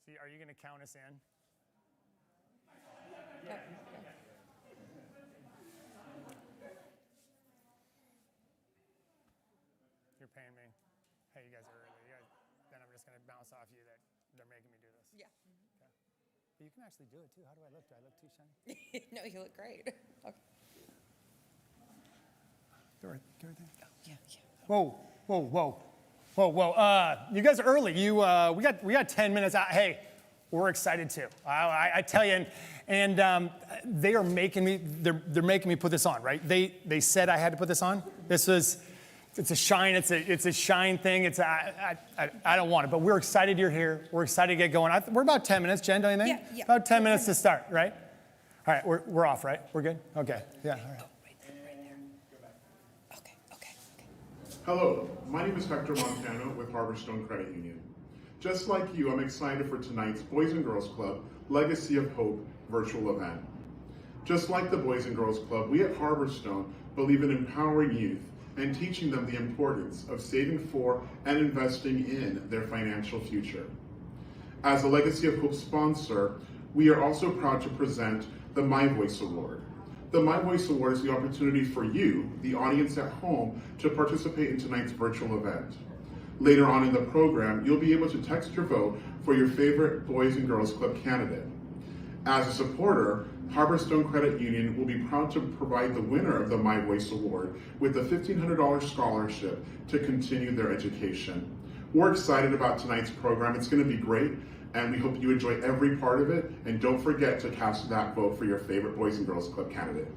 So are you going to count us in? Yep. You're paying me. Hey, you guys are early. Then I'm just going to bounce off you that they're making me do this. Yeah. Okay. But you can actually do it too. How do I look? Do I look too shiny? No, you look great. Okay. Go right there. Oh, yeah. Whoa. You guys are early. We got 10 minutes out. Hey, we're excited too. I tell you, and they are making me. They're making me put this on, right? They said I had to put this on. It's a shine. It's a shine thing. I don't want it, but we're excited you're here. We're excited to get going. We're about 10 minutes, Jen, don't you think? Yeah. About 10 minutes to start, right? All right, we're off, right? We're good? Okay. Yeah, all right. Oh, right there. Okay. Hello, my name is Hector Montano with Harborstone Credit Union. Just like you, I'm excited for tonight's Boys and Girls Club Legacy of Hope virtual event. Just like the Boys and Girls Club, we at Harborstone believe in empowering youth and teaching them the importance of saving for and investing in their financial future. As a Legacy of Hope sponsor, we are also proud to present the My Voice Award. The My Voice Award is the opportunity for you, the audience at home, to participate in tonight's virtual event. Later on in the program, you'll be able to text your vote for your favorite Boys and Girls Club candidate. As a supporter, Harborstone Credit Union will be proud to provide the winner of the My Voice Award with a $1,500 scholarship to continue their education. We're excited about tonight's program. It's going to be great, and we hope you enjoy every part of it. And don't forget to cast that vote for your favorite Boys and Girls Club candidate.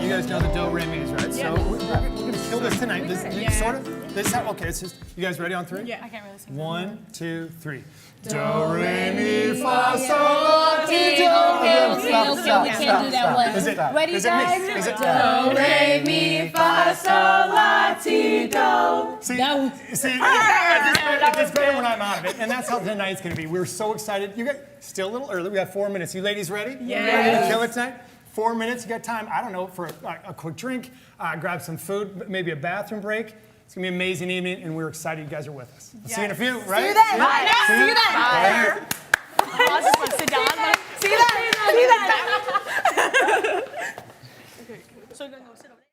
You guys know the do re mi's, right? So we're gonna kill this tonight. Sort of. This how? Okay, it's just. You guys ready on three? Yeah, I can't really sing. 1, 2, 3. Do re mi fa sol ti do. Okay, we can't do that one. Is it? Ready, Is it guys? me? Is it? Do, re, mi, fa, sol, la, ti, do. See, That was- it's better when I'm out of it, and that's how tonight's gonna be. We're so excited. You guys still a little early. We got 4 minutes. You ladies ready? Yeah. Ready to kill it tonight? 4 minutes. You got time? I don't know, for a quick drink, grab some food, maybe a bathroom break. It's gonna be an amazing evening, and we're excited you guys are with us. We'll see you in a few, right? See you then. Bye. See you then. Bye. I'll just want to sit down. See you then. See you then. So you're gonna go sit over there?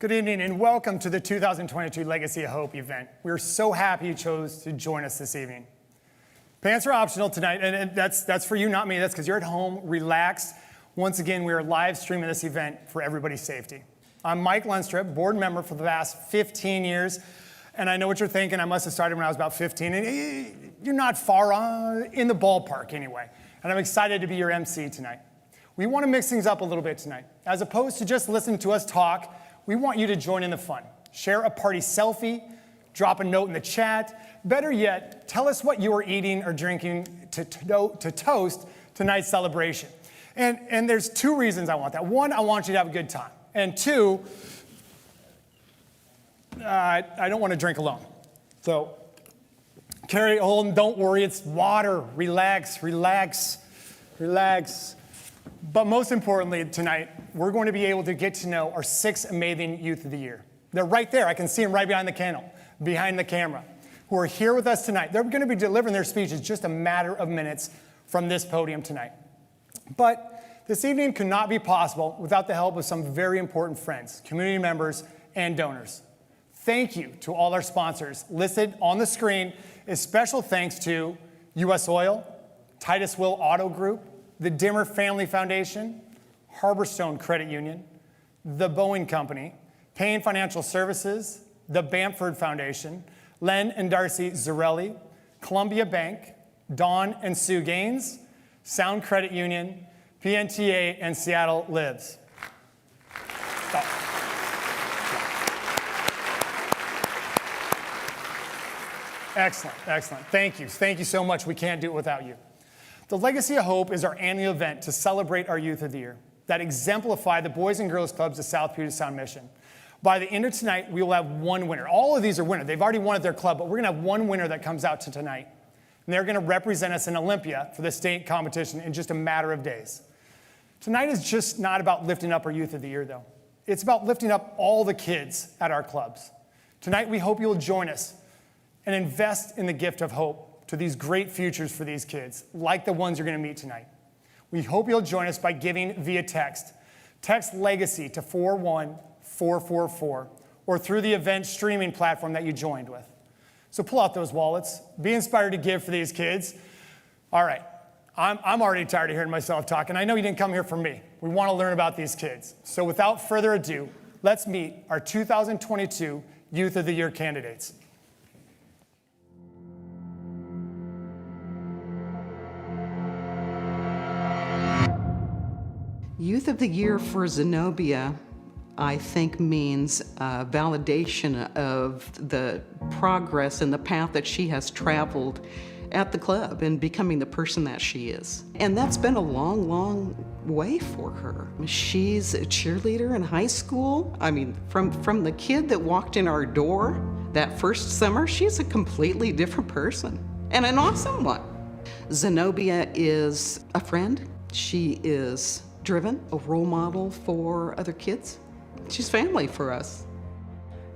Good evening and welcome to the 2022 Legacy of Hope event. We're so happy you chose to join us this evening. Pants are optional tonight, and that's for you, not me. That's because you're at home, relaxed. Once again, we are live streaming this event for everybody's safety. I'm Mike Lundstrip, board member for the last 15 years, and I know what you're thinking. I must have started when I was about 15, and you're not far in the ballpark anyway. And I'm excited to be your MC tonight. We want to mix things up a little bit tonight. As opposed to just listening to us talk, we want you to join in the fun. Share a party selfie, drop a note in the chat. Better yet, tell us what you are eating or drinking to toast tonight's celebration. And there's two reasons I want that. One, I want you to have a good time. And two, I don't want to drink alone. So, Carrie, Holden, don't worry, it's water. Relax, relax, relax. But most importantly tonight, we're going to be able to get to know our 6 amazing Youth of the Year. They're right there. I can see them right behind the camera, who are here with us tonight. They're going to be delivering their speeches just a matter of minutes from this podium tonight. But this evening could not be possible without the help of some very important friends, community members, and donors. Thank you to all our sponsors listed on the screen. A special thanks to U.S. Oil, Titus Will Auto Group, the Dimmer Family Foundation, Harborstone Credit Union, the Boeing Company, Payne Financial Services, the Bamford Foundation, Len and Darcy Zarelli, Columbia Bank, Don and Sue Gaines, Sound Credit Union, PNTA, and Seattle Lives. Excellent, excellent. Thank you. Thank you so much. We can't do it without you. The Legacy of Hope is our annual event to celebrate our Youth of the Year that exemplify the Boys and Girls Clubs of South Puget Sound Mission. By the end of tonight, we will have one winner. All of these are winners. They've already won at their club, but we're going to have one winner that comes out to tonight. And they're going to represent us in Olympia for the state competition in just a matter of days. Tonight is just not about lifting up our Youth of the Year, though. It's about lifting up all the kids at our clubs. Tonight, we hope you'll join us and invest in the gift of hope to these great futures for these kids, like the ones you're going to meet tonight. We hope you'll join us by giving via text. Text LEGACY to 41444 or through the event streaming platform that you joined with. So pull out those wallets. Be inspired to give for these kids. All right, I'm already tired of hearing myself talk, and I know you didn't come here for me. We want to learn about these kids. So without further ado, let's meet our 2022 Youth of the Year candidates. Youth of the Year for Zenobia, I think, means validation of the progress and the path that she has traveled at the club and becoming the person that she is. And that's been a long, long way for her. She's a cheerleader in high school. I mean, from the kid that walked in our door that first summer, she's a completely different person and an awesome one. Zenobia is a friend. She is driven, a role model for other kids. She's family for us.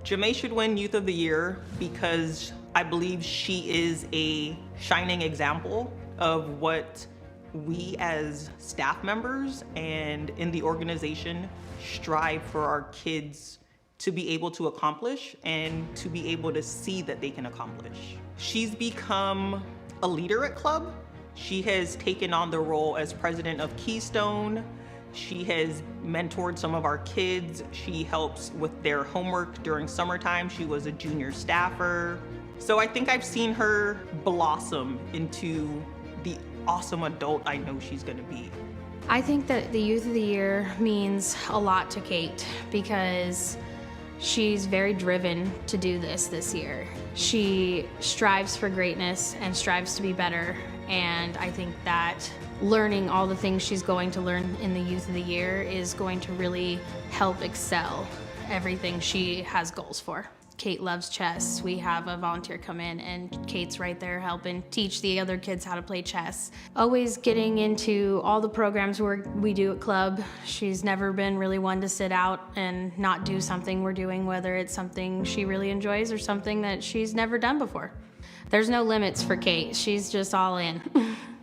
Jamae should win Youth of the Year because I believe she is a shining example of what we as staff members and in the organization strive for our kids to be able to accomplish and to be able to see that they can accomplish. She's become a leader at club. She has taken on the role as president of Keystone. She has mentored some of our kids. She helps with their homework during summertime. She was a junior staffer. So I think I've seen her blossom into the awesome adult I know she's gonna be. I think that the Youth of the Year means a lot to Kate because she's very driven to do this year. She strives for greatness and strives to be better. And I think that learning all the things she's going to learn in the Youth of the Year is going to really help excel everything she has goals for. Kate loves chess. We have a volunteer come in and Kate's right there helping teach the other kids how to play chess. Always getting into all the programs we do at club. She's never been really one to sit out and not do something we're doing, whether it's something she really enjoys or something that she's never done before. There's no limits for Kate. She's just all in.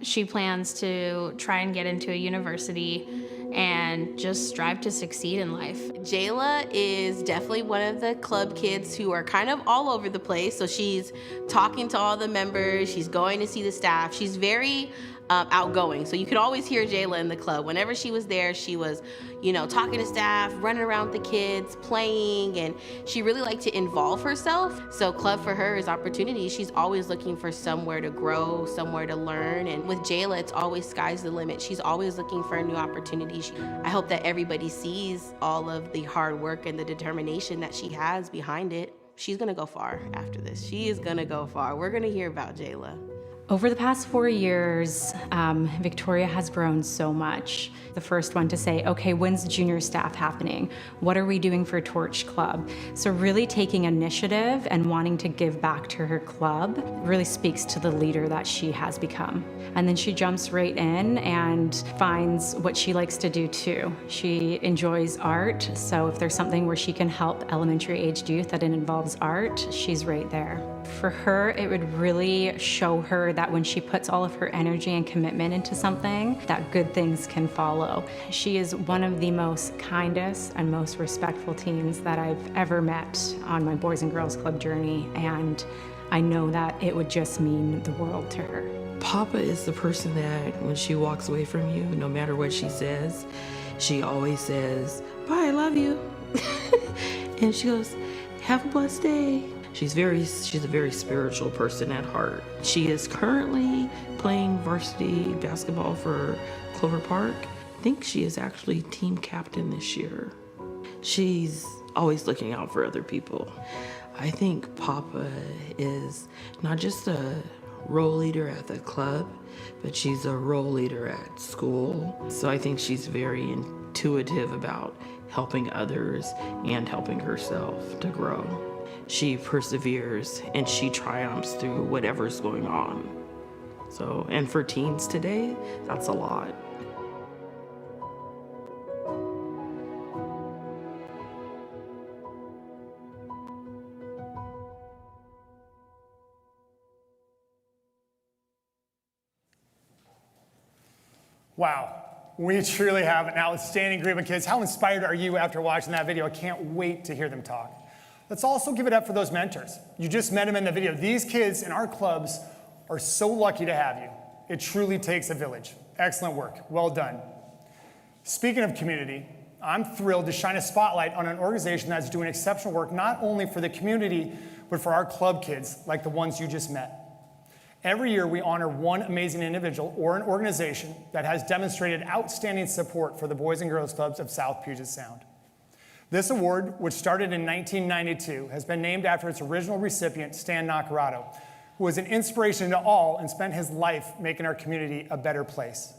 She plans to try and get into a university and just strive to succeed in life. Jayla is definitely one of the club kids who are kind of all over the place. So she's talking to all the members, she's going to see the staff, she's very outgoing. So you could always hear Jayla in the club. Whenever she was there, she was, talking to staff, running around with the kids, playing, and she really liked to involve herself. So club for her is opportunity. She's always looking for somewhere to grow, somewhere to learn. And with Jayla, it's always sky's the limit. She's always looking for a new opportunity. I hope that everybody sees all of the hard work and the determination that she has behind it. She's gonna go far after this. She is gonna go far. We're gonna hear about Jayla. Over the past 4 years, Victoria has grown so much. The first one to say, okay, when's junior staff happening? What are we doing for Torch Club? So really taking initiative and wanting to give back to her club really speaks to the leader that she has become. And then she jumps right in and finds what she likes to do too. She enjoys art, so if there's something where she can help elementary aged youth that involves art, she's right there. For her, it would really show her that when she puts all of her energy and commitment into something, that good things can follow. She is one of the most kindest and most respectful teens that I've ever met on my Boys and Girls Club journey, and I know that it would just mean the world to her. Papa is the person that when she walks away from you, no matter what she says, she always says, bye, I love you. And she goes, have a blessed day. She's a very spiritual person at heart. She is currently playing varsity basketball for Clover Park. I think she is actually team captain this year. She's always looking out for other people. I think Papa is not just a role leader at the club, but she's a role leader at school. So I think she's very intuitive about helping others and helping herself to grow. She perseveres and she triumphs through whatever's going on. So, and for teens today, that's a lot. Wow, we truly have an outstanding group of kids. How inspired are you after watching that video? I can't wait to hear them talk. Let's also give it up for those mentors. You just met them in the video. These kids in our clubs are so lucky to have you. It truly takes a village. Excellent work, well done. Speaking of community, I'm thrilled to shine a spotlight on an organization that's doing exceptional work not only for the community, but for our club kids like the ones you just met. Every year we honor one amazing individual or an organization that has demonstrated outstanding support for the Boys and Girls Clubs of South Puget Sound. This award, which started in 1992, has been named after its original recipient, Stan Nacarado, who was an inspiration to all and spent his life making our community a better place.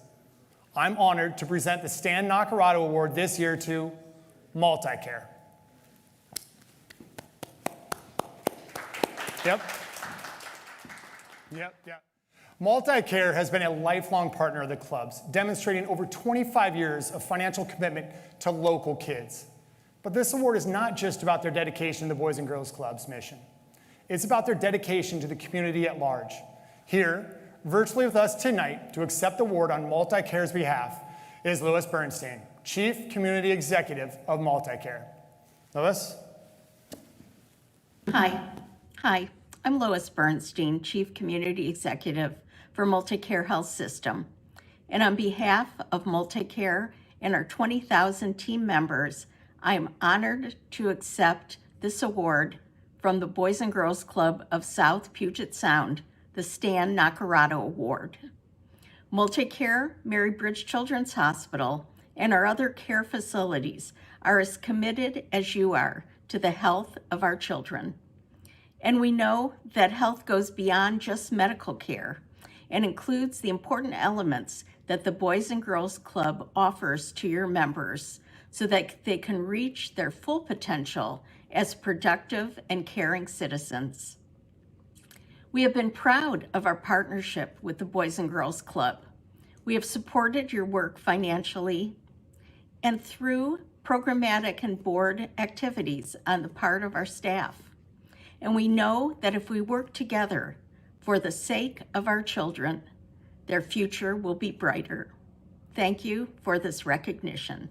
I'm honored to present the Stan Nacarado Award this year to Multicare. Yep. Multicare has been a lifelong partner of the clubs, demonstrating over 25 years of financial commitment to local kids. But this award is not just about their dedication to the Boys and Girls Club's mission. It's about their dedication to the community at large. Here, virtually with us tonight to accept the award on Multicare's behalf is Louis Bernstein, Chief Community Executive of Multicare. Louis? Hi. I'm Lois Bernstein, Chief Community Executive for Multicare Health System. And on behalf of Multicare and our 20,000 team members, I am honored to accept this award from the Boys and Girls Club of South Puget Sound, the Stan Nacarado Award. Multicare, Mary Bridge Children's Hospital, and our other care facilities are as committed as you are to the health of our children. And we know that health goes beyond just medical care and includes the important elements that the Boys and Girls Club offers to your members so that they can reach their full potential as productive and caring citizens. We have been proud of our partnership with the Boys and Girls Club. We have supported your work financially and through programmatic and board activities on the part of our staff. And we know that if we work together for the sake of our children, their future will be brighter. Thank you for this recognition.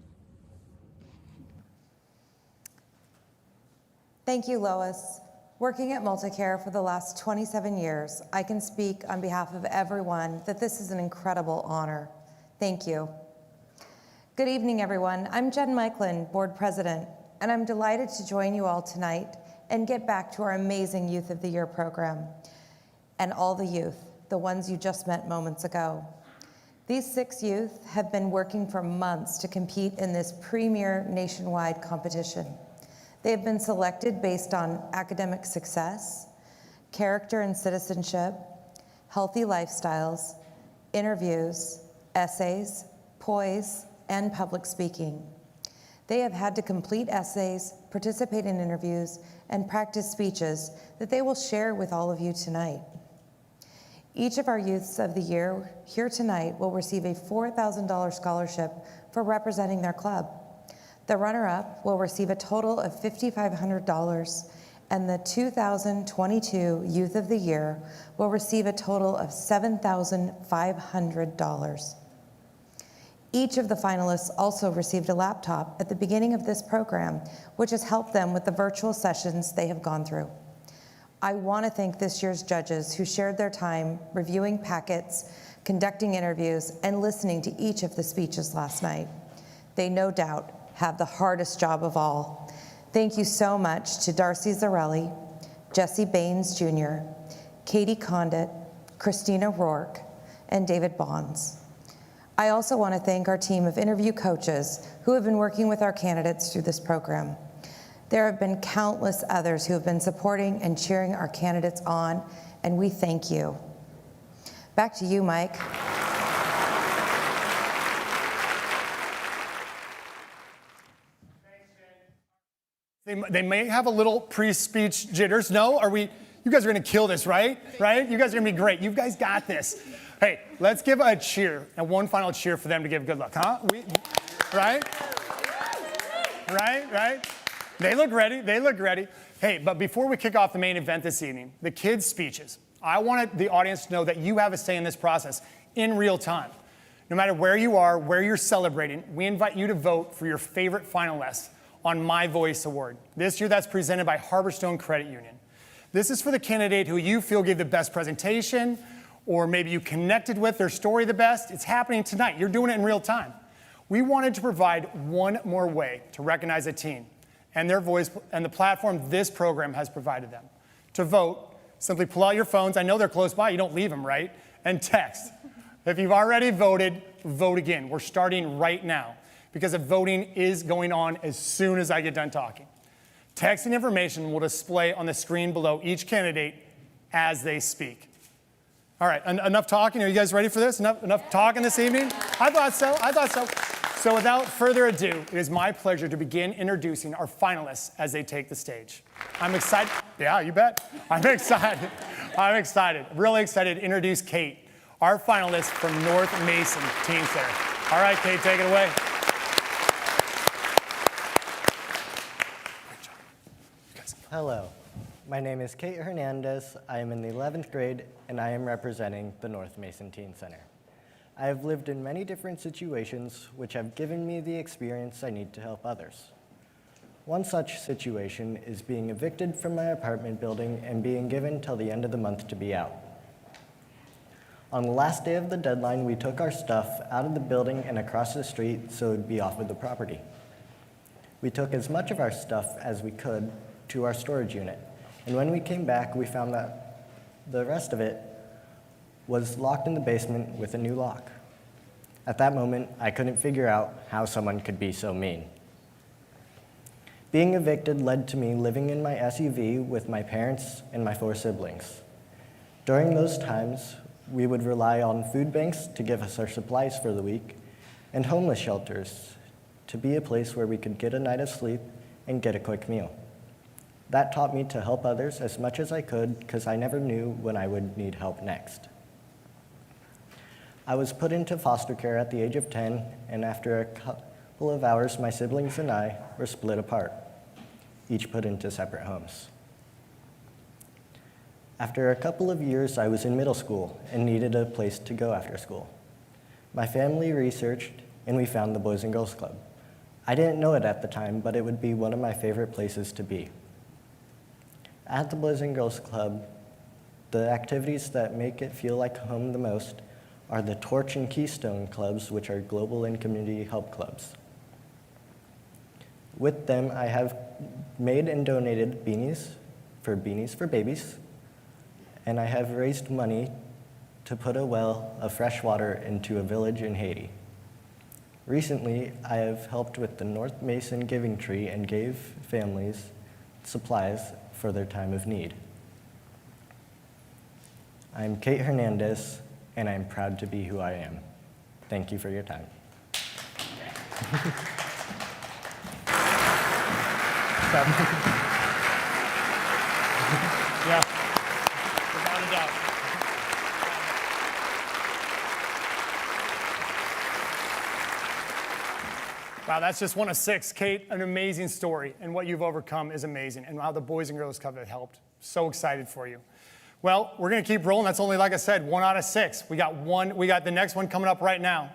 Thank you, Lois. Working at Multicare for the last 27 years, I can speak on behalf of everyone that this is an incredible honor. Thank you. Good evening, everyone. I'm Jen Michelin, Board President, and I'm delighted to join you all tonight and get back to our amazing Youth of the Year program and all the youth, the ones you just met moments ago. These 6 youth have been working for months to compete in this premier nationwide competition. They have been selected based on academic success, character and citizenship, healthy lifestyles, interviews, essays, poise, and public speaking. They have had to complete essays, participate in interviews, and practice speeches that they will share with all of you tonight. Each of our Youths of the Year here tonight will receive a $4,000 scholarship for representing their club. The runner-up will receive a total of $5,500, and the 2022 Youth of the Year will receive a total of $7,500. Each of the finalists also received a laptop at the beginning of this program, which has helped them with the virtual sessions they have gone through. I want to thank this year's judges who shared their time reviewing packets, conducting interviews, and listening to each of the speeches last night. They no doubt have the hardest job of all. Thank you so much to Darcy Zarelli, Jesse Baines Jr., Katie Condit, Christina Rourke, and David Bonds. I also want to thank our team of interview coaches who have been working with our candidates through this program. There have been countless others who have been supporting and cheering our candidates on, and we thank you. Back to you, Mike. They may have a little pre-speech jitters. No, you guys are gonna kill this, right? Right? You guys are gonna be great. You guys got this. Hey, let's give a cheer, and one final cheer for them to give good luck, huh? Right? Right? They look ready. Hey, but before we kick off the main event this evening, the kids' speeches, I wanted the audience to know that you have a say in this process in real time. No matter where you are, where you're celebrating, we invite you to vote for your favorite finalists on My Voice Award. This year, that's presented by Harborstone Credit Union. This is for the candidate who you feel gave the best presentation, or maybe you connected with their story the best. It's happening tonight. You're doing it in real time. We wanted to provide one more way to recognize a team and their voice and the platform this program has provided them. To vote, simply pull out your phones. I know they're close by. You don't leave them, right? And text. If you've already voted, vote again. We're starting right now because the voting is going on as soon as I get done talking. Texting information will display on the screen below each candidate as they speak. All right, enough talking. Are you guys ready for this? Enough talking this evening? I thought so. So without further ado, it is my pleasure to begin introducing our finalists as they take the stage. I'm excited. Yeah, you bet. I'm excited. Really excited to introduce Kate, our finalist from North Mason Teen Center. All right, Kate, take it away. Hello, my name is Kate Hernandez. I am in the 11th grade and I am representing the North Mason Teen Center. I have lived in many different situations which have given me the experience I need to help others. One such situation is being evicted from my apartment building and being given till the end of the month to be out. On the last day of the deadline, we took our stuff out of the building and across the street so it would be off of the property. We took as much of our stuff as we could to our storage unit, and when we came back, we found that the rest of it was locked in the basement with a new lock. At that moment, I couldn't figure out how someone could be so mean. Being evicted led to me living in my SUV with my parents and my 4 siblings. During those times, we would rely on food banks to give us our supplies for the week, and homeless shelters to be a place where we could get a night of sleep and get a quick meal. That taught me to help others as much as I could because I never knew when I would need help next. I was put into foster care at the age of 10, and after a couple of hours, my siblings and I were split apart, each put into separate homes. After a couple of years, I was in middle school and needed a place to go after school. My family researched, and we found the Boys and Girls Club. I didn't know it at the time, but it would be one of my favorite places to be. At the Boys and Girls Club, the activities that make it feel like home the most are the Torch and Keystone clubs, which are global and community help clubs. With them, I have made and donated Beanies for Babies, and I have raised money to put a well of fresh water into a village in Haiti. Recently, I have helped with the North Mason Giving Tree and gave families supplies for their time of need. I'm Kate Hernandez, and I'm proud to be who I am. Thank you for your time. Yeah, without a doubt. Wow, that's just one of 6. Kate, an amazing story, and what you've overcome is amazing, and how the Boys and Girls Club have helped. So excited for you. Well, we're gonna keep rolling. That's only, like I said, 1 out of 6. We got the next one coming up right now.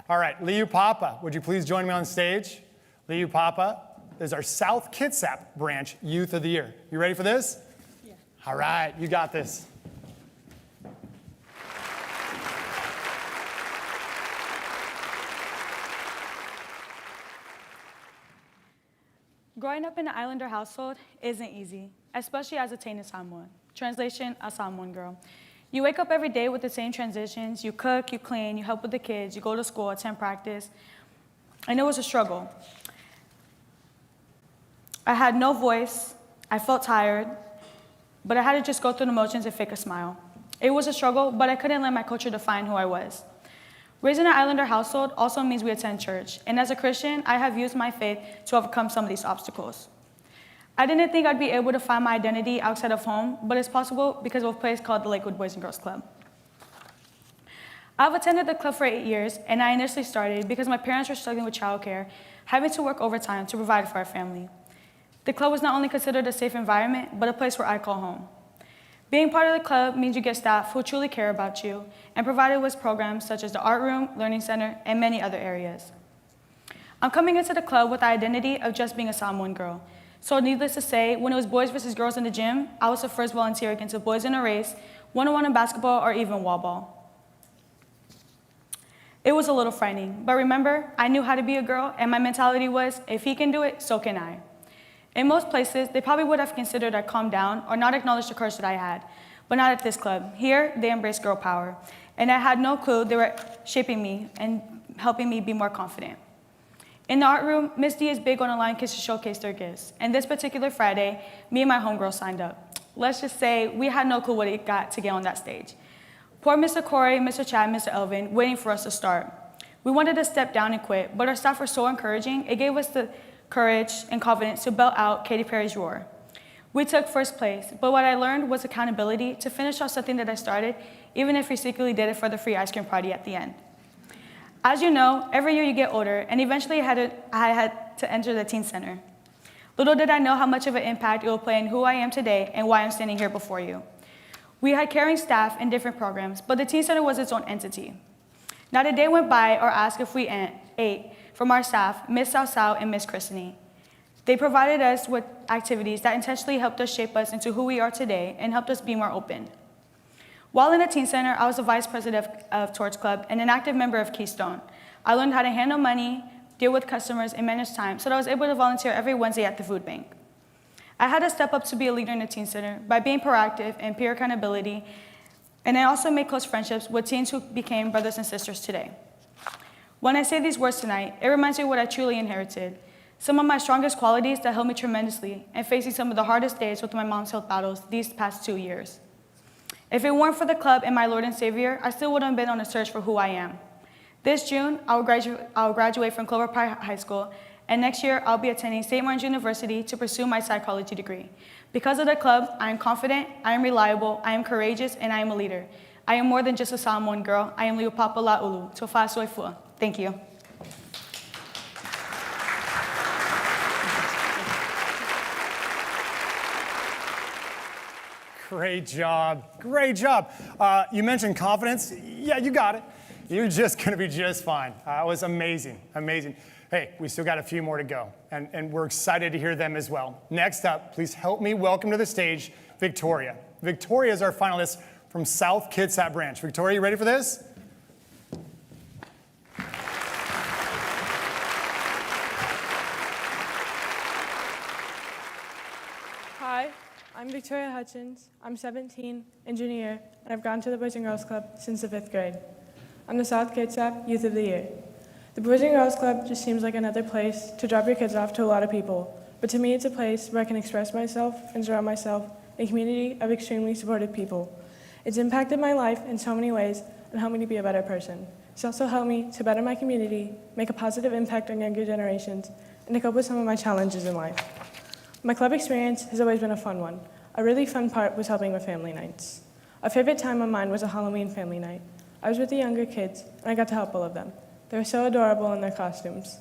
All right, Liu Papa, would you please join me on stage? Liu Papa is our South Kitsap Branch Youth of the Year. You ready for this? Yeah. All right, you got this. Growing up in an Islander household isn't easy, especially as a Taina Samoan. Translation, a Samoan girl. You wake up every day with the same transitions. You cook, you clean, you help with the kids, you go to school, attend practice. And it was a struggle. I had no voice, I felt tired, but I had to just go through the motions and fake a smile. It was a struggle, but I couldn't let my culture define who I was. Raising an Islander household also means we attend church, and as a Christian, I have used my faith to overcome some of these obstacles. I didn't think I'd be able to find my identity outside of home, but it's possible because of a place called the Lakewood Boys and Girls Club. I've attended the club for 8 years, and I initially started because my parents were struggling with childcare, having to work overtime to provide for our family. The club was not only considered a safe environment, but a place where I call home. Being part of the club means you get staff who truly care about you and provided with programs such as the art room, learning center, and many other areas. I'm coming into the club with the identity of just being a Samoan girl. So needless to say, when it was boys versus girls in the gym, I was the first volunteer against the boys in a race, one-on-one in basketball, or even wall ball. It was a little frightening, but remember, I knew how to be a girl, and my mentality was, if he can do it, so can I. In most places, they probably would have considered I calmed down or not acknowledged the courage that I had, but not at this club. Here, they embrace girl power, and I had no clue they were shaping me and helping me be more confident. In the art room, Miss D is big on allowing kids to showcase their gifts, and this particular Friday, me and my homegirl signed up. Let's just say we had no clue what it got to get on that stage. Poor Mr. Corey, Mr. Chad, Mr. Elvin, waiting for us to start. We wanted to step down and quit, but our staff were so encouraging, it gave us the courage and confidence to belt out Katy Perry's Roar. We took first place, but what I learned was accountability to finish off something that I started, even if we secretly did it for the free ice cream party at the end. As you know, every year you get older, and eventually I had to enter the teen center. Little did I know how much of an impact it will play in who I am today and why I'm standing here before you. We had caring staff in different programs, but the teen center was its own entity. Not a day went by or asked if we ate from our staff, Miss Sao and Miss Christine. They provided us with activities that intentionally helped us shape us into who we are today and helped us be more open. While in the teen center, I was the vice president of Torch Club and an active member of Keystone. I learned how to handle money, deal with customers, and manage time so that I was able to volunteer every Wednesday at the food bank. I had to step up to be a leader in the teen center by being proactive and peer accountability, and I also made close friendships with teens who became brothers and sisters today. When I say these words tonight, it reminds me of what I truly inherited. Some of my strongest qualities that helped me tremendously in facing some of the hardest days with my mom's health battles these past 2 years. If it weren't for the club and my Lord and Savior, I still wouldn't have been on a search for who I am. This June, I'll graduate from Clover Pine High School, and next year, I'll be attending St. Martin's University to pursue my psychology degree. Because of the club, I am confident, I am reliable, I am courageous, and I am a leader. I am more than just a Samoan girl. I am Liupapa La'ulu. Tofa Soifua. Thank you. Great job. Great job. You mentioned confidence. Yeah, you got it. You're just going to be just fine. It was amazing, amazing. Hey, we still got a few more to go, and we're excited to hear them as well. Next up, please help me welcome to the stage Victoria. Victoria is our finalist from South Kitsap Branch. Victoria, you ready for this? Hi, I'm Victoria Hutchins. I'm 17, engineer, and I've gone to the Boys and Girls Club since the 5th grade. I'm the South Kitsap Youth of the Year. The Boys and Girls Club just seems like another place to drop your kids off to a lot of people, but to me it's a place where I can express myself and surround myself in a community of extremely supportive people. It's impacted my life in so many ways and helped me to be a better person. It's also helped me to better my community, make a positive impact on younger generations, and to cope with some of my challenges in life. My club experience has always been a fun one. A really fun part was helping with family nights. A favorite time of mine was a Halloween family night. I was with the younger kids, and I got to help all of them. They were so adorable in their costumes.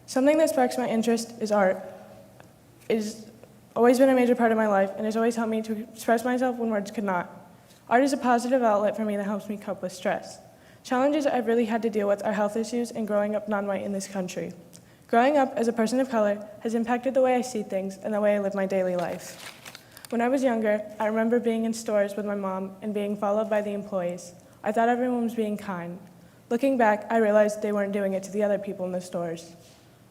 Something that sparks my interest is art. It has always been a major part of my life, and has always helped me to express myself when words could not. Art is a positive outlet for me that helps me cope with stress. Challenges I've really had to deal with are health issues and growing up non-white in this country. Growing up as a person of color has impacted the way I see things and the way I live my daily life. When I was younger, I remember being in stores with my mom and being followed by the employees. I thought everyone was being kind. Looking back, I realized they weren't doing it to the other people in the stores.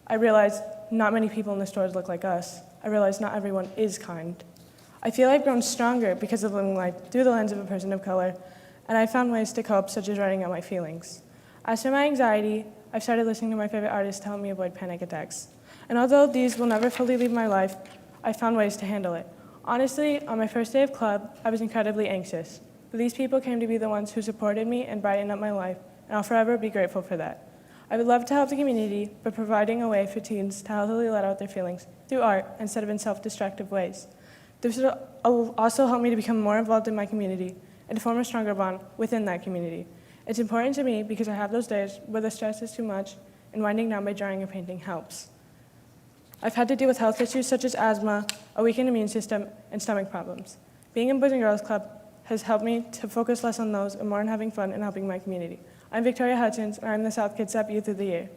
I realized not many people in the stores look like us. I realized not everyone is kind. I feel I've grown stronger because of living life through the lens of a person of color, and I found ways to cope, such as writing out my feelings. As for my anxiety, I've started listening to my favorite artists to help me avoid panic attacks. And although these will never fully leave my life, I found ways to handle it. Honestly, on my first day of club, I was incredibly anxious. But these people came to be the ones who supported me and brightened up my life, and I'll forever be grateful for that. I would love to help the community by providing a way for teens to healthily let out their feelings through art instead of in self-destructive ways. This will also help me to become more involved in my community and to form a stronger bond within that community. It's important to me because I have those days where the stress is too much and winding down by drawing or painting helps. I've had to deal with health issues such as asthma, a weakened immune system, and stomach problems. Being in Boys and Girls Club has helped me to focus less on those and more on having fun and helping my community. I'm Victoria Hutchins, and I'm the South Kitsap Youth of the Year.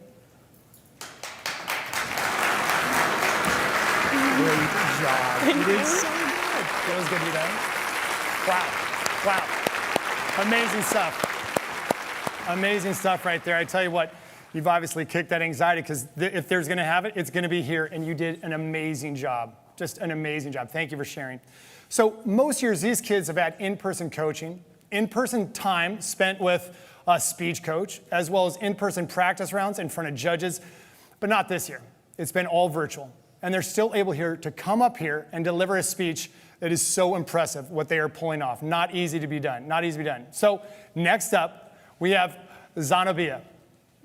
Great job. You did so good. That was good, you know? Wow. Amazing stuff. Amazing stuff right there. I tell you what, you've obviously kicked that anxiety, because if there's going to have it, it's going to be here, and you did an amazing job. Just an amazing job. Thank you for sharing. So most years, these kids have had in-person coaching, in-person time spent with a speech coach, as well as in-person practice rounds in front of judges, but not this year. It's been all virtual. And they're still able here to come up here and deliver a speech that is so impressive, what they are pulling off. Not easy to be done, not easy to be done. So next up, we have Zenobia.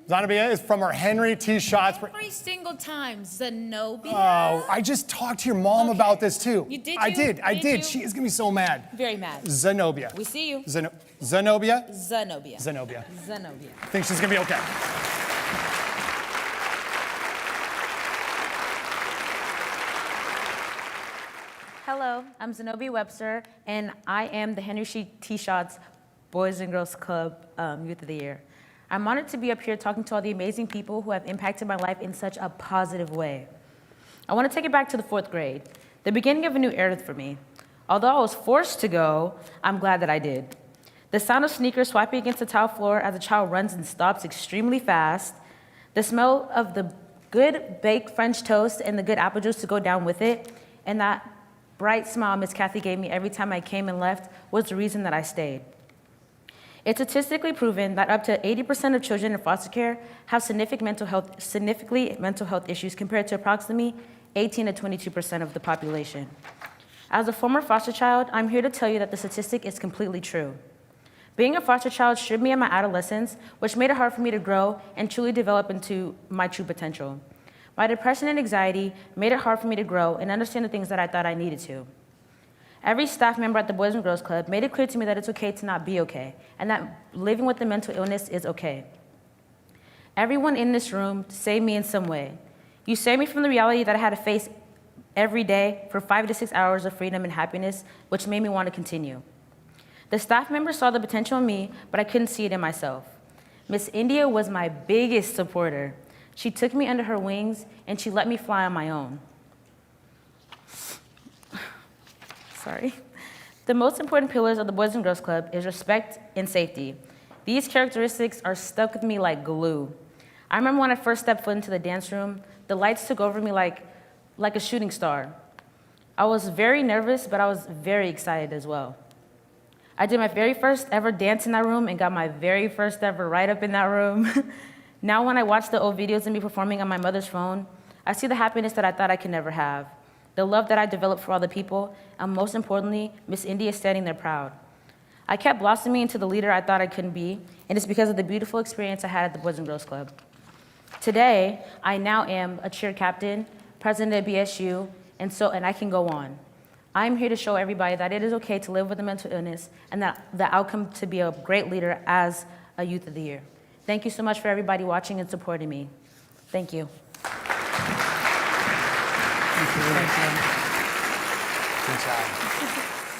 Zenobia is from our Henry T. Schatz. Every single time, Zenobia. Oh, I just talked to your mom about this too. You did? I You? did. You? She is gonna be so mad. Very mad. Zenobia. We see you. Zenobia? Zenobia. Zenobia. Zenobia. I think she's gonna be okay. Hello, I'm Zenobia Webster, and I am the Henry T. Schatz Boys and Girls Club Youth of the Year. I'm honored to be up here talking to all the amazing people who have impacted my life in such a positive way. I want to take it back to the 4th grade, the beginning of a new era for me. Although I was forced to go, I'm glad that I did. The sound of sneakers swiping against the tile floor as a child runs and stops extremely fast, the smell of the good baked French toast and the good apple juice to go down with it, and that bright smile Miss Kathy gave me every time I came and left was the reason that I stayed. It's statistically proven that up to 80% of children in foster care have significantly mental health issues compared to approximately 18 to 22% of the population. As a former foster child, I'm here to tell you that the statistic is completely true. Being a foster child stripped me of my adolescence, which made it hard for me to grow and truly develop into my true potential. My depression and anxiety made it hard for me to grow and understand the things that I thought I needed to. Every staff member at the Boys and Girls Club made it clear to me that it's okay to not be okay, and that living with a mental illness is okay. Everyone in this room saved me in some way. You saved me from the reality that I had to face every day for 5 to 6 hours of freedom and happiness, which made me want to continue. The staff members saw the potential in me, but I couldn't see it in myself. Miss India was my biggest supporter. She took me under her wings and she let me fly on my own. Sorry. The most important pillars of the Boys and Girls Club is respect and safety. These characteristics are stuck with me like glue. I remember when I first stepped foot into the dance room, the lights took over me like a shooting star. I was very nervous, but I was very excited as well. I did my very first ever dance in that room and got my very first ever write-up in that room. Now when I watch the old videos of me performing on my mother's phone, I see the happiness that I thought I could never have, the love that I developed for all the people, and most importantly, Miss India standing there proud. I kept blossoming into the leader I thought I couldn't be, and it's because of the beautiful experience I had at the Boys and Girls Club. Today, I now am a cheer captain, president of BSU, and I can go on. I'm here to show everybody that it is okay to live with a mental illness and that the outcome to be a great leader as a Youth of the Year. Thank you so much for everybody watching and supporting me. Thank you.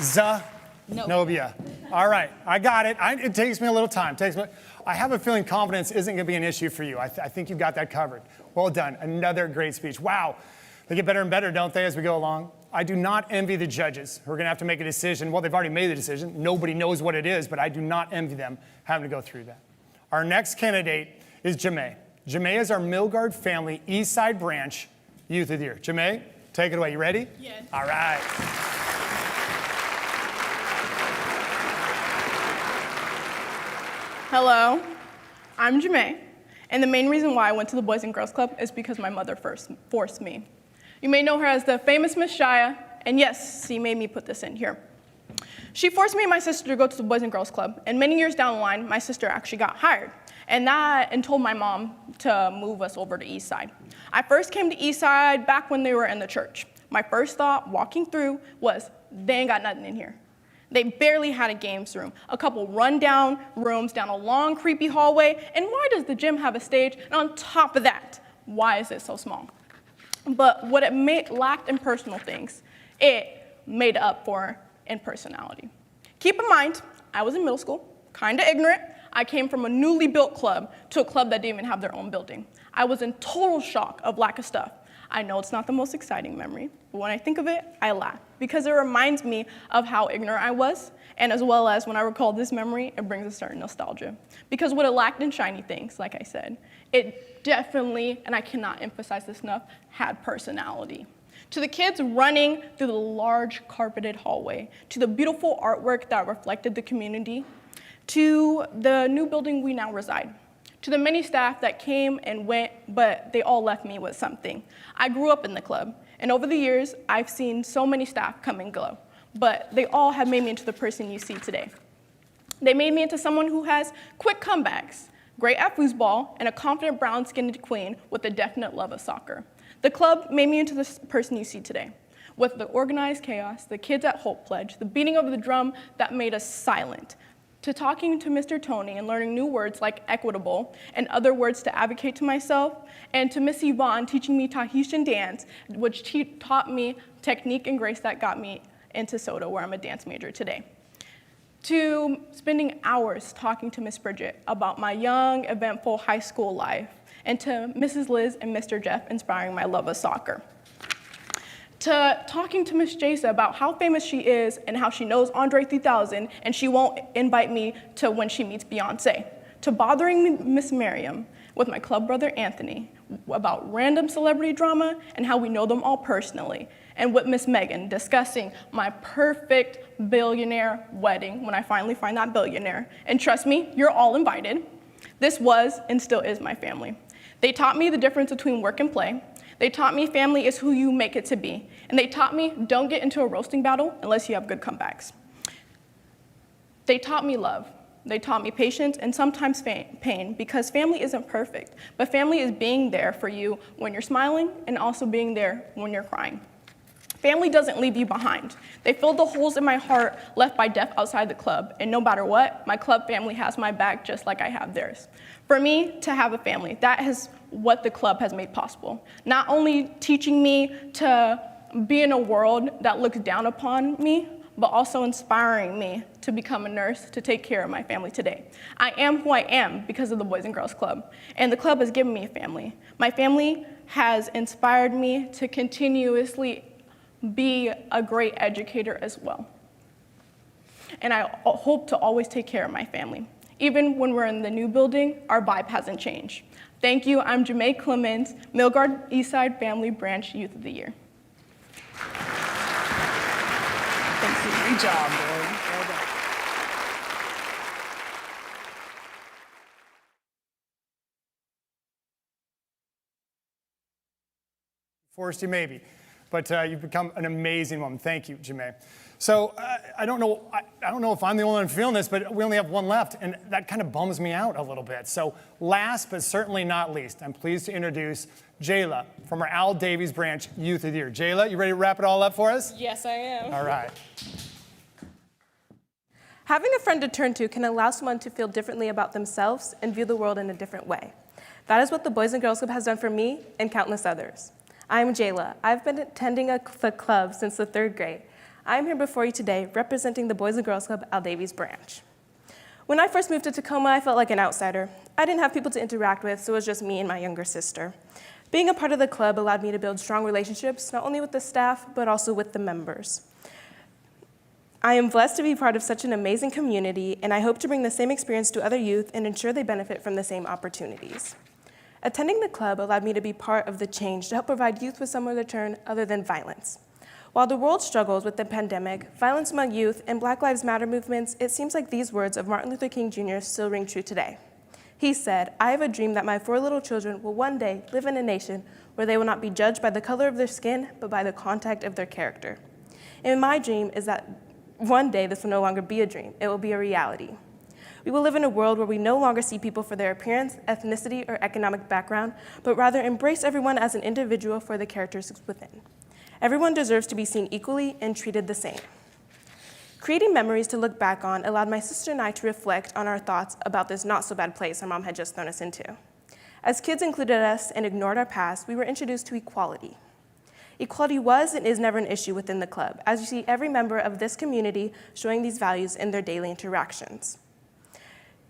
Zenobia. All right, I got it. It takes me a little time. I have a feeling confidence isn't going to be an issue for you. I think you've got that covered. Well done. Another great speech. Wow. They get better and better, don't they, as we go along? I do not envy the judges who are going to have to make a decision. Well, they've already made the decision. Nobody knows what it is, but I do not envy them having to go through that. Our next candidate is Jamae. Jamae is our Milgard family East Side branch Youth of the Year. Jamae, take it away. You ready? Yes. All right. Hello, I'm Jamae, and the main reason why I went to the Boys and Girls Club is because my mother first forced me. You may know her as the famous Miss Shia, and yes, she made me put this in here. She forced me and my sister to go to the Boys and Girls Club, and many years down the line, my sister actually got hired, and told my mom to move us over to East Side. I first came to East Side back when they were in the church. My first thought walking through was, they ain't got nothing in here. They barely had a games room, a couple run-down rooms down a long, creepy hallway, and why does the gym have a stage? And on top of that, why is it so small? But what it lacked in personal things, it made up for in personality. Keep in mind, I was in middle school, kind of ignorant. I came from a newly built club to a club that didn't even have their own building. I was in total shock of lack of stuff. I know it's not the most exciting memory, but when I think of it, I laugh because it reminds me of how ignorant I was, and as well as when I recall this memory, it brings a certain nostalgia. Because what it lacked in shiny things, like I said, it definitely, and I cannot emphasize this enough, had personality. To the kids running through the large carpeted hallway, to the beautiful artwork that reflected the community, to the new building we now reside, to the many staff that came and went, but they all left me with something. I grew up in the club, and over the years, I've seen so many staff come and go, but they all have made me into the person you see today. They made me into someone who has quick comebacks, great at foosball, and a confident brown-skinned queen with a definite love of soccer. The club made me into the person you see today, with the organized chaos, the kids at Hope Pledge, the beating of the drum that made us silent, to talking to Mr. Tony and learning new words like equitable and other words to advocate to myself, and to Miss Yvonne teaching me Tahitian dance, which taught me technique and grace that got me into SOTA, where I'm a dance major today. To spending hours talking to Miss Bridget about my young, eventful high school life, and to Mrs. Liz and Mr. Jeff inspiring my love of soccer. To talking to Miss Jasa about how famous she is and how she knows Andre 3000 and she won't invite me to when she meets Beyonce. To bothering Miss Miriam with my club brother Anthony about random celebrity drama and how we know them all personally. And with Miss Megan discussing my perfect billionaire wedding when I finally find that billionaire. And trust me, you're all invited. This was and still is my family. They taught me the difference between work and play. They taught me family is who you make it to be. And they taught me don't get into a roasting battle unless you have good comebacks. They taught me love. They taught me patience and sometimes pain, because family isn't perfect, but family is being there for you when you're smiling and also being there when you're crying. Family doesn't leave you behind. They filled the holes in my heart left by death outside the club, and no matter what, my club family has my back just like I have theirs. For me to have a family, that is what the club has made possible. Not only teaching me to be in a world that looks down upon me, but also inspiring me to become a nurse to take care of my family today. I am who I am because of the Boys and Girls Club, and the club has given me a family. My family has inspired me to continuously be a great educator as well. And I hope to always take care of my family. Even when we're in the new building, our vibe hasn't changed. Thank you. I'm Jamae Clemens, Milgard Eastside Family Branch Youth of the Year. Thank you. Great job, boy. Well done. Forced you maybe, but you've become an amazing woman. Thank you, Jamae. So I don't know if I'm the only one feeling this, but we only have one left, and that kind of bums me out a little bit. So last but certainly not least, I'm pleased to introduce Jayla from our Al Davies Branch Youth of the Year. Jayla, you ready to wrap it all up for us? Yes, I am. All right. Having a friend to turn to can allow someone to feel differently about themselves and view the world in a different way. That is what the Boys and Girls Club has done for me and countless others. I'm Jayla. I've been attending the club since the 3rd grade. I'm here before you today representing the Boys and Girls Club Al Davies Branch. When I first moved to Tacoma, I felt like an outsider. I didn't have people to interact with, so it was just me and my younger sister. Being a part of the club allowed me to build strong relationships, not only with the staff, but also with the members. I am blessed to be part of such an amazing community, and I hope to bring the same experience to other youth and ensure they benefit from the same opportunities. Attending the club allowed me to be part of the change to help provide youth with somewhere to turn other than violence. While the world struggles with the pandemic, violence among youth, and Black Lives Matter movements, it seems like these words of Martin Luther King Jr. still ring true today. He said, "I have a dream that my 4 little children will one day live in a nation where they will not be judged by the color of their skin, but by the content of their character." And my dream is that one day this will no longer be a dream, it will be a reality. We will live in a world where we no longer see people for their appearance, ethnicity, or economic background, but rather embrace everyone as an individual for the characteristics within. Everyone deserves to be seen equally and treated the same. Creating memories to look back on allowed my sister and I to reflect on our thoughts about this not-so-bad place our mom had just thrown us into. As kids included us and ignored our past, we were introduced to equality. Equality was and is never an issue within the club, as you see every member of this community showing these values in their daily interactions.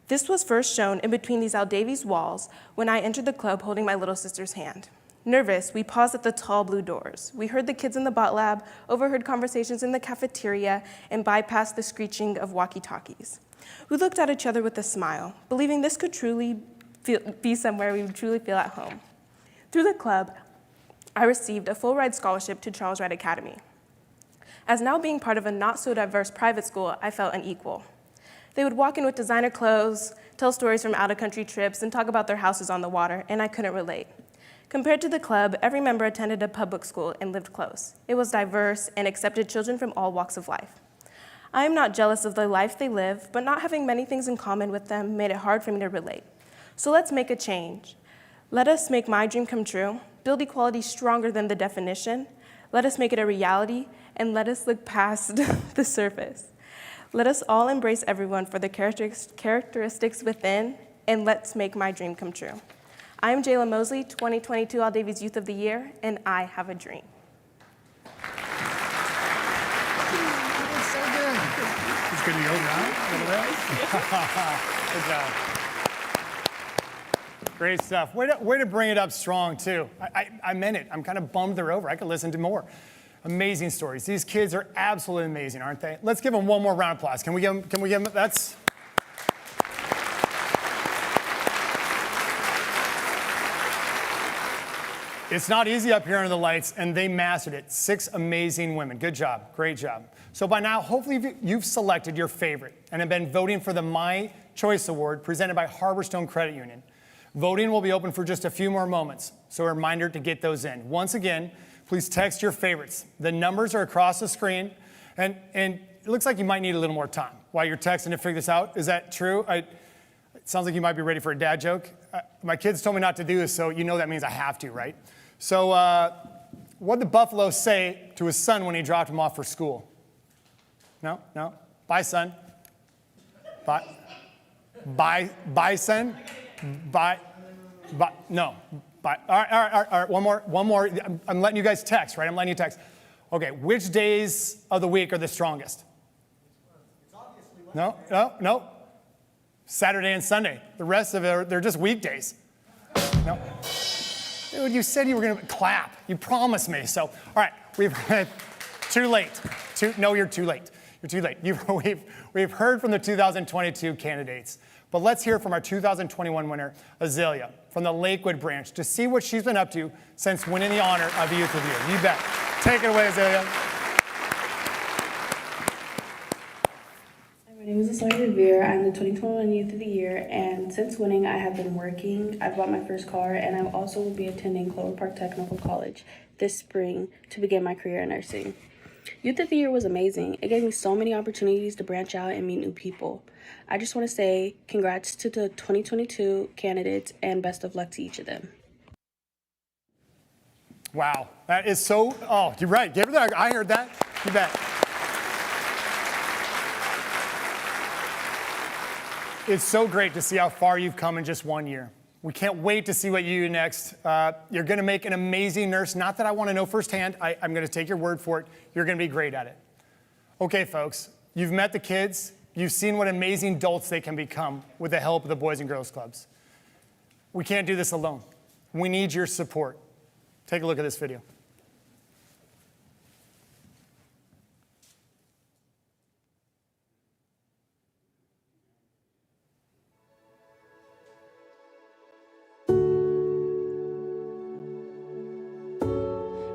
This was first shown in between these Al Davies walls when I entered the club holding my little sister's hand. Nervous, we paused at the tall blue doors. We heard the kids in the bot lab, overheard conversations in the cafeteria, and bypassed the screeching of walkie-talkies. We looked at each other with a smile, believing this could truly be somewhere we would truly feel at home. Through the club, I received a full-ride scholarship to Charles Wright Academy. As now being part of a not-so-diverse private school, I felt unequal. They would walk in with designer clothes, tell stories from out-of-country trips, and talk about their houses on the water, and I couldn't relate. Compared to the club, every member attended a public school and lived close. It was diverse and accepted children from all walks of life. I am not jealous of the life they live, but not having many things in common with them made it hard for me to relate. So let's make a change. Let us make my dream come true, build equality stronger than the definition, let us make it a reality, and let us look past the surface. Let us all embrace everyone for the characteristics within, and let's make my dream come true. I am Jayla Mosley, 2022 Al Davies Youth of the Year, and I have a dream. That's so good. It's good to go now a little bit. Good job. Great stuff. Way to bring it up strong, too. I meant it. I'm kind of bummed they're over. I could listen to more. Amazing stories. These kids are absolutely amazing, aren't they? Let's give them one more round of applause. Can we give them, that's... It's not easy up here under the lights, and they mastered it. 6 amazing women. Good job. Great job. So by now, hopefully you've selected your favorite and have been voting for the My Choice Award presented by Harborstone Credit Union. Voting will be open for just a few more moments, so a reminder to get those in. Once again, please text your favorites. The numbers are across the screen, and it looks like you might need a little more time while you're texting to figure this out. Is that true? It sounds like you might be ready for a dad joke. My kids told me not to do this, so you know that means I have to, right? So what did Buffalo say to his son when he dropped him off for school? No? Bye, son. Bye, son. Bye. No. Bye. All right. One more. I'm letting you guys text, right? I'm letting you text. Okay, which days of the week are the strongest? No. Saturday and Sunday. The rest of it, they're just weekdays. No. Dude, you said you were going to clap. You promised me. So, all right, too late. No, you're too late. You're too late. We've heard from the 2022 candidates, but let's hear from our 2021 winner, Azalea, from the Lakewood branch, to see what she's been up to since winning the honor of Youth of the Year. You bet. Take it away, Azalea. My name is Azalea Revere. I'm the 2021 Youth of the Year, and since winning, I have been working. I bought my first car, and I also will be attending Clover Park Technical College this spring to begin my career in nursing. Youth of the Year was amazing. It gave me so many opportunities to branch out and meet new people. I just want to say congrats to the 2022 candidates and best of luck to each of them. Wow, that is so, oh, you're right. Give her that. I heard that. You bet. It's so great to see how far you've come in just 1 year. We can't wait to see what you do next. You're going to make an amazing nurse. Not that I want to know firsthand. I'm going to take your word for it. You're going to be great at it. Okay, folks, you've met the kids. You've seen what amazing adults they can become with the help of the Boys and Girls Clubs. We can't do this alone. We need your support. Take a look at this video.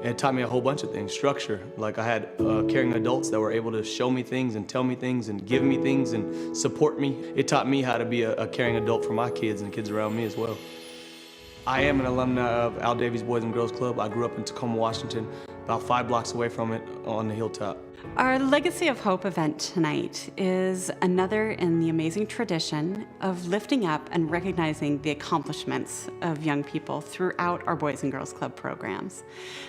It taught me a whole bunch of things. Structure, like I had caring adults that were able to show me things and tell me things and give me things and support me. It taught me how to be a caring adult for my kids and the kids around me as well. I am an alumni of Al Davies Boys and Girls Club. I grew up in Tacoma, Washington, about 5 blocks away from it on the hilltop. Our Legacy of Hope event tonight is another in the amazing tradition of lifting up and recognizing the accomplishments of young people throughout our Boys and Girls Club programs.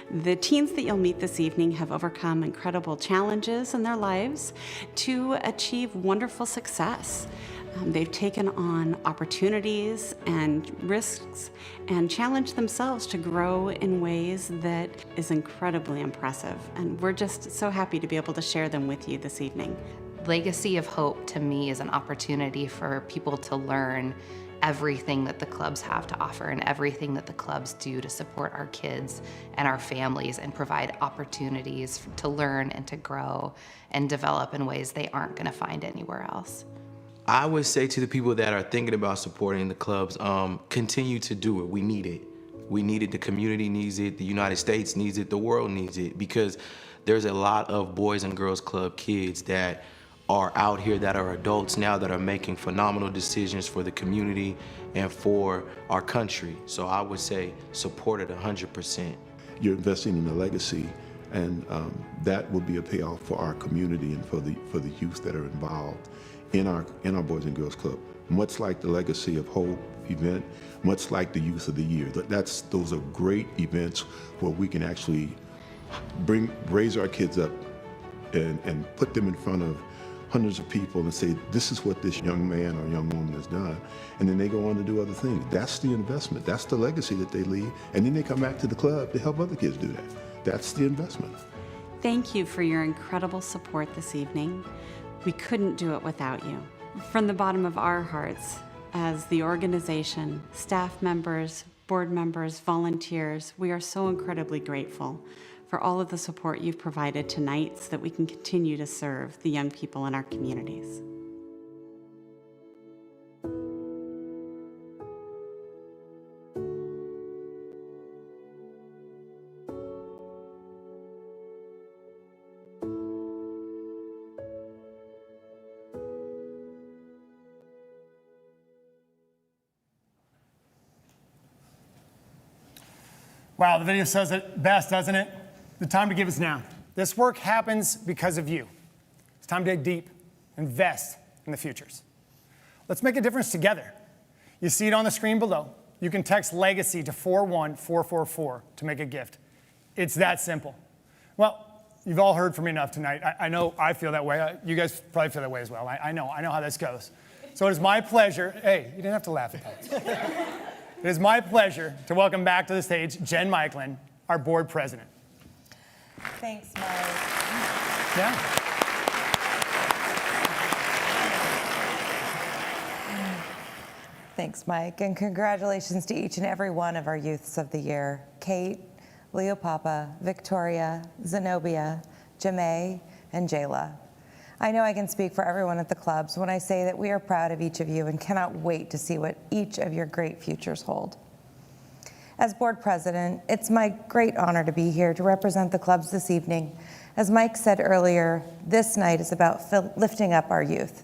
The teens that you'll meet this evening have overcome incredible challenges in their lives to achieve wonderful success. They've taken on opportunities and risks and challenged themselves to grow in ways that is incredibly impressive. And we're just so happy to be able to share them with you this evening. Legacy of Hope to me is an opportunity for people to learn everything that the clubs have to offer and everything that the clubs do to support our kids and our families and provide opportunities to learn and to grow and develop in ways they aren't going to find anywhere else. I would say to the people that are thinking about supporting the clubs, continue to do it. We need it. We need it. The community needs it. The United States needs it. The world needs it, because there's a lot of Boys and Girls Club kids that are out here that are adults now that are making phenomenal decisions for the community and for our country. So I would say support it 100%. You're investing in a legacy, and that will be a payoff for our community and for the youth that are involved in our Boys and Girls Club. Much like the Legacy of Hope event, much like the Youth of the Year. Those are great events where we can actually raise our kids up and put them in front of hundreds of people and say, this is what this young man or young woman has done. And then they go on to do other things. That's the investment. That's the legacy that they leave. And then they come back to the club to help other kids do that. That's the investment. Thank you for your incredible support this evening. We couldn't do it without you. From the bottom of our hearts, as the organization, staff members, board members, volunteers, we are so incredibly grateful for all of the support you've provided tonight so that we can continue to serve the young people in our communities. Wow, the video says it best, doesn't it? The time to give is now. This work happens because of you. It's time to dig deep, invest in the futures. Let's make a difference together. You see it on the screen below. You can text LEGACY to 41444 to make a gift. It's that simple. Well, you've all heard from me enough tonight. I know I feel that way. You guys probably feel that way as well. I know how this goes. So it is my pleasure. Hey, you didn't have to laugh at that. It is my pleasure to welcome back to the stage Jen Michelin, our board president. Thanks, Mike. Yeah. Thanks, Mike, and congratulations to each and every one of our Youths of the Year. Kate, Leo Papa, Victoria, Zenobia, Jamae, and Jayla. I know I can speak for everyone at the clubs when I say that we are proud of each of you and cannot wait to see what each of your great futures hold. As board president, it's my great honor to be here to represent the clubs this evening. As Mike said earlier, this night is about lifting up our youth.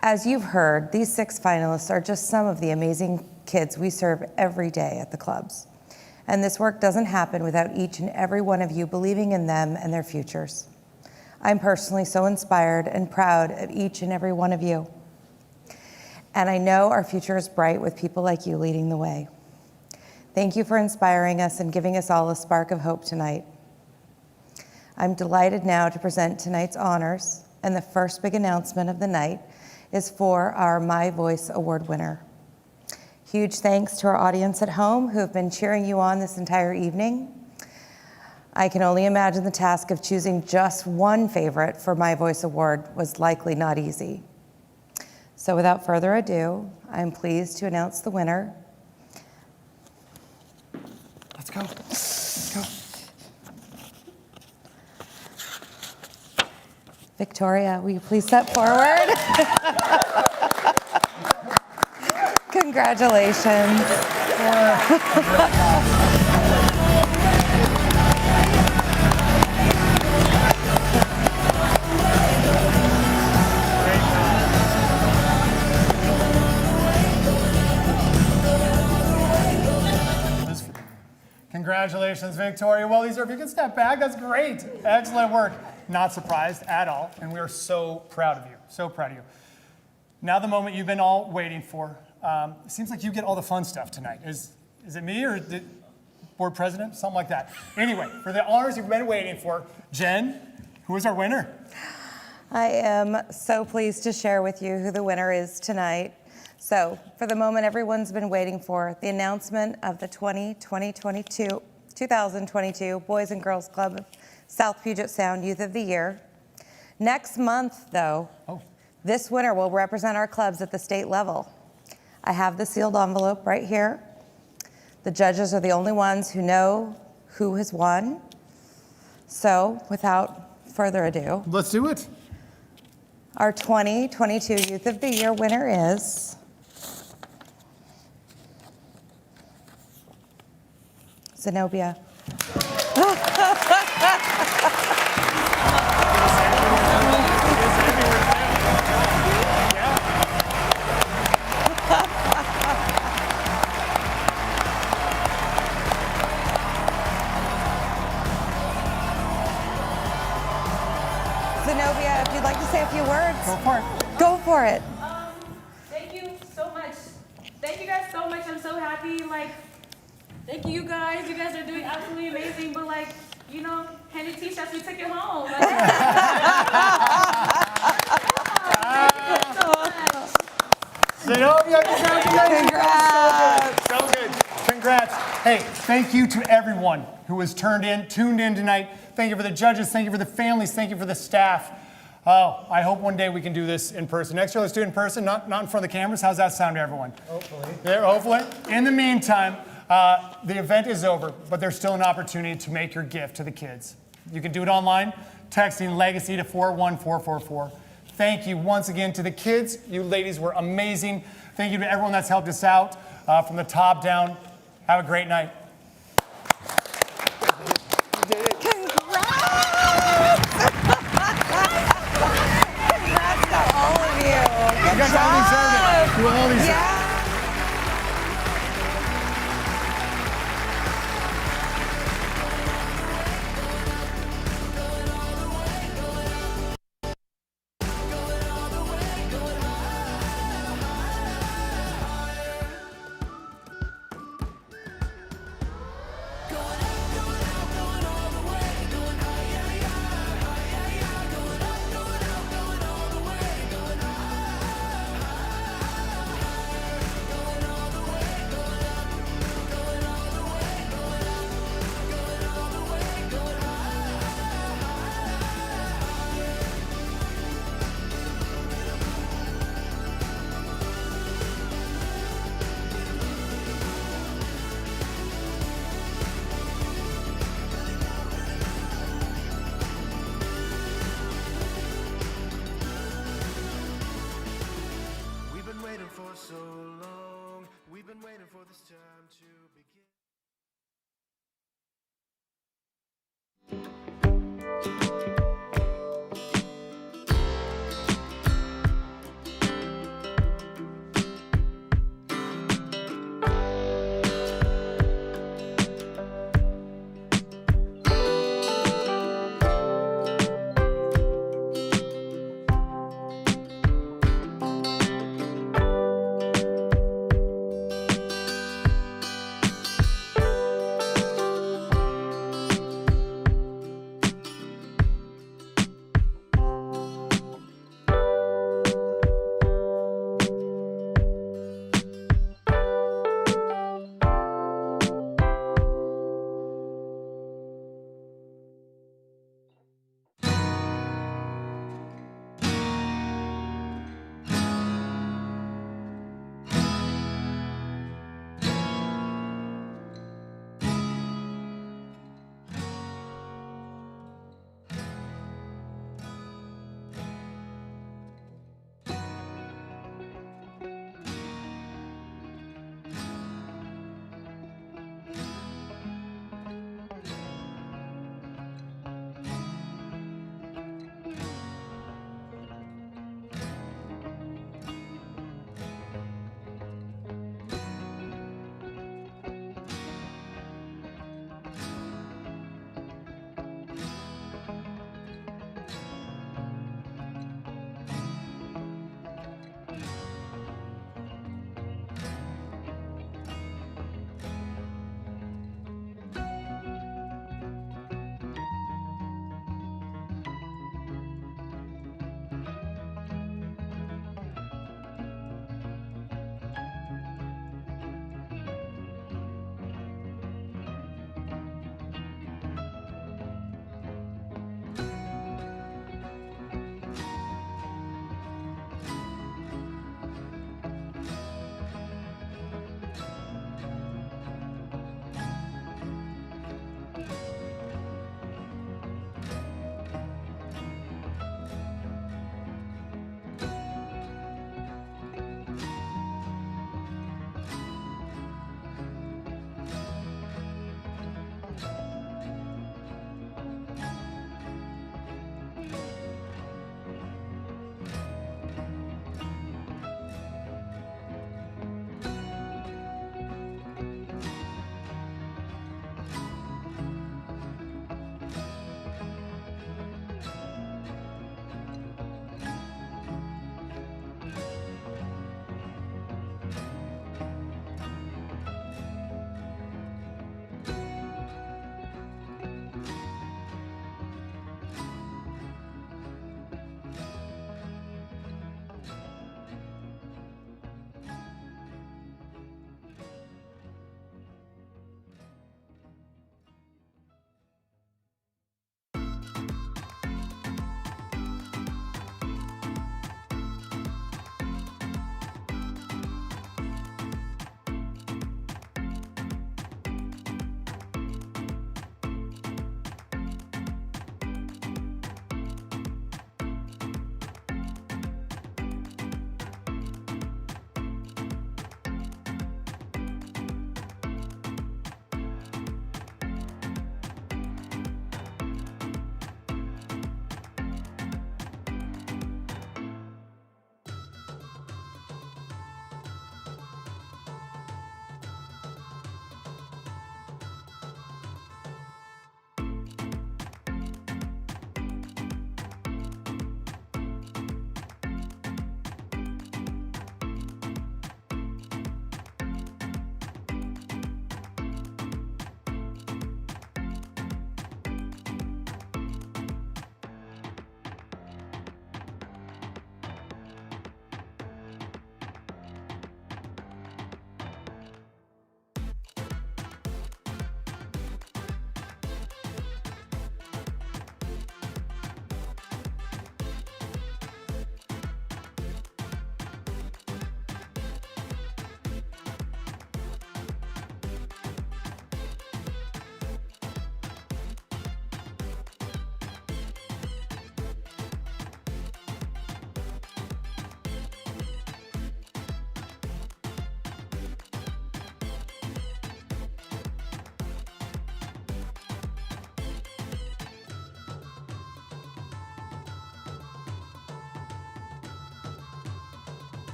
As you've heard, these 6 finalists are just some of the amazing kids we serve every day at the clubs. And this work doesn't happen without each and every one of you believing in them and their futures. I'm personally so inspired and proud of each and every one of you. And I know our future is bright with people like you leading the way. Thank you for inspiring us and giving us all a spark of hope tonight. I'm delighted now to present tonight's honors, and the first big announcement of the night is for our My Voice Award winner. Huge thanks to our audience at home who have been cheering you on this entire evening. I can only imagine the task of choosing just one favorite for My Voice Award was likely not easy. So without further ado, I'm pleased to announce the winner. Let's go. Let's go. Victoria, will you please step forward? Congratulations. Congratulations, Victoria. Well, if you can step back, that's great. Excellent work. Not surprised at all, and we are so proud of you. So proud of you. Now the moment you've been all waiting for. It seems like you get all the fun stuff tonight. Is it me or the board president? Something like that. Anyway, for the honors you've been waiting for, Jen, who is our winner? I am so pleased to share with you who the winner is tonight. So, for the moment everyone's been waiting for, the announcement of the 2022 Boys and Girls Club South Puget Sound Youth of the Year. Next month, though, this winner will represent our clubs at the state level. I have the sealed envelope right here. The judges are the only ones who know who has won. So, without further ado, let's do it. Our 2022 Youth of the Year winner is Zenobia. Zenobia, if you'd like to say a few words. Go for it. Go for it. Thank you so much. Thank you guys so much. I'm so happy. Thank you guys. You guys are doing absolutely amazing. But Henry T-shirts, we took it home. Zenobia, congratulations. Congrats. So good. Congrats. Hey, thank you to everyone who has tuned in tonight. Thank you for the judges. Thank you for the families. Thank you for the staff. Oh, I hope one day we can do this in person. Next year, let's do it in person, not in front of the cameras. How's that sound to everyone? Hopefully. Yeah, hopefully. In the meantime, the event is over, but there's still an opportunity to make your gift to the kids. You can do it online, texting Legacy to 41444. Thank you once again to the kids. You ladies were amazing. Thank you to everyone that's helped us out from the top down. Have a great night. Congrats to all of you. Good You guys job. all deserve it. You all deserve it. Yeah. waiting for so long. We've been waiting for this time to begin.